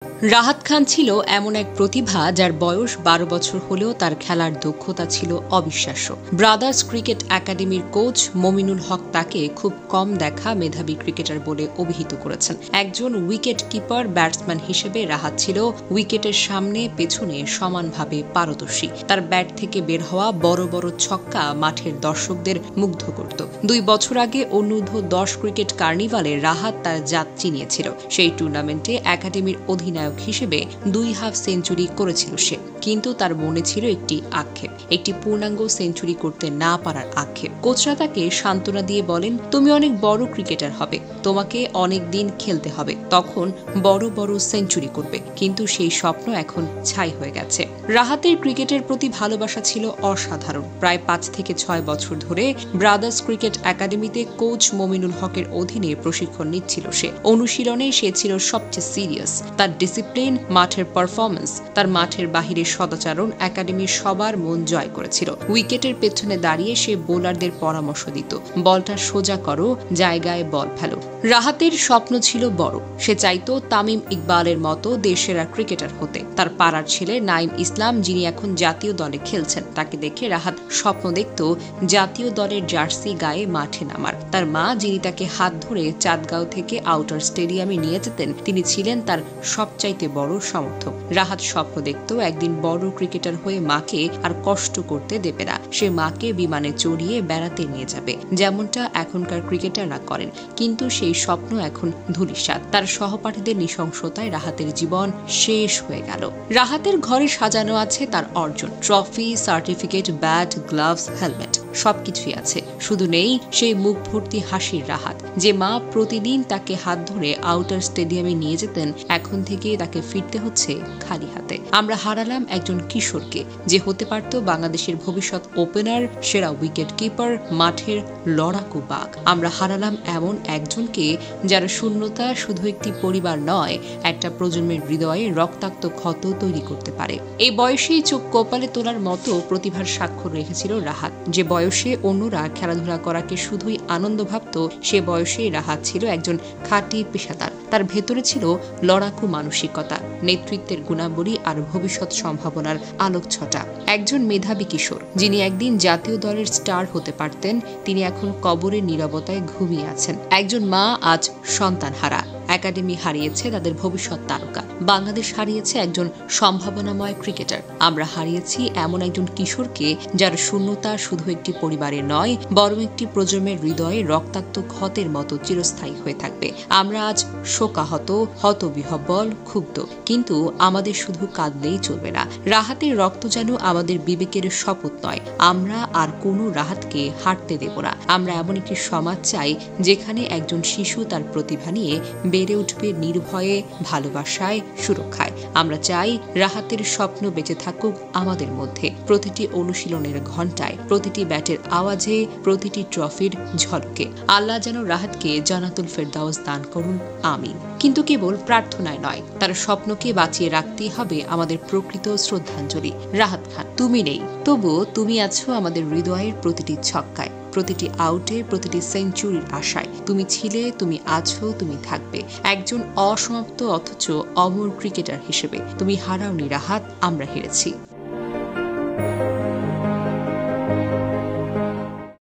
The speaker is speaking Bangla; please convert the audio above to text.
রাহাত খান ছিল এমন এক প্রতিভা যার বয়স ১২ বছর হলেও তার খেলার দক্ষতা ছিল অবিশ্বাস্য। ব্রাদার্স ক্রিকেট একাডেমির কোচ মমিনুল হক তাকে খুব কম দেখা মেধাবী ক্রিকেটার বলে অভিহিত করেছেন। একজন উইকেট কিপার ব্যাটসম্যান হিসেবে রাহাত ছিল উইকেটের সামনে পেছনে সমানভাবে পারদর্শী। তার ব্যাট থেকে বের হওয়া বড় বড় ছক্কা মাঠের দর্শকদের মুগ্ধ করত। ২ বছর আগে অনূর্ধ্ব-১০ ক্রিকেট কার্নিভালে রাহাত তার জাত চিনিয়েছিল। সেই টুর্নামেন্টে একাডেমির অধিনায়ক হিসেবে ২ হাফ সেঞ্চুরি করেছিল সে, কিন্তু তার মনে ছিল একটি আক্ষেপ, একটি পূর্ণাঙ্গ সেঞ্চুরি করতে না পারার আক্ষেপ। কোচরা তাকে সান্ত্বনা দিয়ে বলেন, তুমি অনেক বড় ক্রিকেটার হবে, তোমাকে অনেক দিন খেলতে হবে, তখন বড় বড় সেঞ্চুরি করবে। কিন্তু সেই স্বপ্ন এখন ছাই হয়ে গেছে। রাহাতের ক্রিকেটের প্রতি ভালোবাসা ছিল অসাধারণ। প্রায় ৫ থেকে ৬ বছর ধরে ব্রাদার্স ক্রিকেট একাডেমিতে কোচ মমিনুল হকের অধীনে প্রশিক্ষণ নিচ্ছিল সে। অনুশীলনে সে ছিল সবচেয়ে সিরিয়াস। তার ডিসিপ্লিন, মাঠের পারফরম্যান্স, তার মাঠের বাহিরের সদাচরণ একাডেমির সবার মন জয় করেছিল। উইকেটের পেছনে দাঁড়িয়ে সে বোলারদের পরামর্শ দিত, বলটা সোজা করো, জায়গায় বল ফেলো। রাহাতের স্বপ্ন ছিল বড়। সে চাইতো তামিম ইকবালের মতো দেশসেরা ক্রিকেটার হতে। তার পাড়ার ছেলে নাঈম ইসলাম, যিনি এখন জাতীয় দলে খেলছেন, তাকে দেখে রাহাত স্বপ্ন দেখত জাতীয় দলের জার্সি গায়ে মাঠে নামার। তার মা, যিনি তাকে হাত ধরে চাঁদগাঁও থেকে আউটার স্টেডিয়ামে নিয়ে যেতেন, তিনি ছিলেন তার সবচাইতে বড় সমর্থক। রাহাত স্বপ্ন দেখত একদিন বড় ক্রিকেটার হয়ে মাকে আর কষ্ট করতে দেবে না। সে মাকে বিমানে চড়িয়ে বেড়াতে নিয়ে যাবে, যেমনটা এখনকার ক্রিকেটাররা করেন। কিন্তু সেই স্বপ্ন এখন ধূলিসাৎ। তার সহপাঠীদের নৃশংসতায় রাহাতের জীবন শেষ হয়ে গেল। রাহাতের ঘরে সাজানো আছে তার অর্জন, trophy, certificate, bat, gloves, helmet, সবকিছুই আছে। শুধু নেই সেই মুখ ভর্তি হাসির রাহাত। যে মা প্রতিদিন তাকে হাত ধরে আউটার স্টেডিয়ামে নিয়ে যেতেন, এখন থেকে তাকে ফিরতে হচ্ছে খালি হাতে। আমরা হারালাম একজন কিশোরকে, যে হতে পারত বাংলাদেশের ভবিষ্যৎ ওপেনার, সেরা উইকেট কিপার, মাঠের লড়াকু বাঘ। আমরা হারালাম এমন একজনকে যার শূন্যতা শুধু একটি পরিবার নয়, একটা প্রজন্মের হৃদয়ে রক্তাক্ত ক্ষত তৈরি করতে পারে। এই বয়সেই চোখ কপালে তোলার মতো প্রতিভার স্বাক্ষর রেখেছিল রাহাত। যে বয়সে অন্যরা খেলাধুলা করাকে শুধুই আনন্দ ভাবত, সে বয়সেই রাহাত ছিল একজন খাঁটি পেশাদার। তার ভেতরে ছিল লড়াকু মানসিকতা, নেতৃত্বের গুণাবলী আর ভবিষ্যৎ সম্ভাবনার আলোকছটা। একজন মেধাবী কিশোর, যিনি একদিন জাতীয় দলের স্টার হতে পারতেন, তিনি এখন কবরের নীরবতায় ঘুমিয়ে আছেন। একজন মা আজ সন্তানহারা। একাডেমি হারিয়েছে তাদের ভবিষ্যৎ তারকা। বাংলাদেশ হারিয়েছে একজন সম্ভাবনাময় ক্রিকেটার। আমরা হারিয়েছি এমন একজন কিশোরকে যার শূন্যতা শুধু একটি পরিবারের নয়, বরং একটি প্রজন্মের হৃদয়ে রক্তাক্ত ক্ষতের মতো চিরস্থায়ী হয়ে থাকবে। আমরা আজ শোকাহত, হতবিহ্বল, ক্ষুব্ধ, কিন্তু আমাদের শুধু কাঁদলেই চলবে না। রাহাতের রক্ত যেন আমাদের বিবেকের শপথ নয়। আমরা আর কোনো রাহাতকে হারতে দেব না। আমরা এমন একটি সমাজ চাই যেখানে একজন শিশু তার প্রতিভা নিয়ে বেড়ে উঠবে নির্ভয়ে, ভালোবাসায়, সুরক্ষায়। আমরা চাই রাহাতের স্বপ্ন বেঁচে থাকুক আমাদের মধ্যে, প্রতিটি অনুশীলনের ঘণ্টায়, প্রতিটি ব্যাটের আওয়াজে, প্রতিটি ট্রফির ঝলকে। আল্লাহ যেন রাহাতকে জান্নাতুল ফেরদাউস দান করুন, আমিন। কিন্তু কেবল প্রার্থনায় নয়, তার স্বপ্নকে বাঁচিয়ে রাখতেই হবে আমাদের প্রকৃত শ্রদ্ধাঞ্জলি। রাহাত খান, তুমি নেই, তবুও তুমি আছো আমাদের হৃদয়ের প্রতিটি ছক্কায়, প্রতিটি আউটে, প্রতিটি সেঞ্চুরির আশায়। তুমি ছিলে, তুমি আছো, তুমি থাকবে একজন অসমাপ্ত অথচ অমর ক্রিকেটার হিসেবে। তুমি হারাওনি রাহাত, আমরা হেরেছি।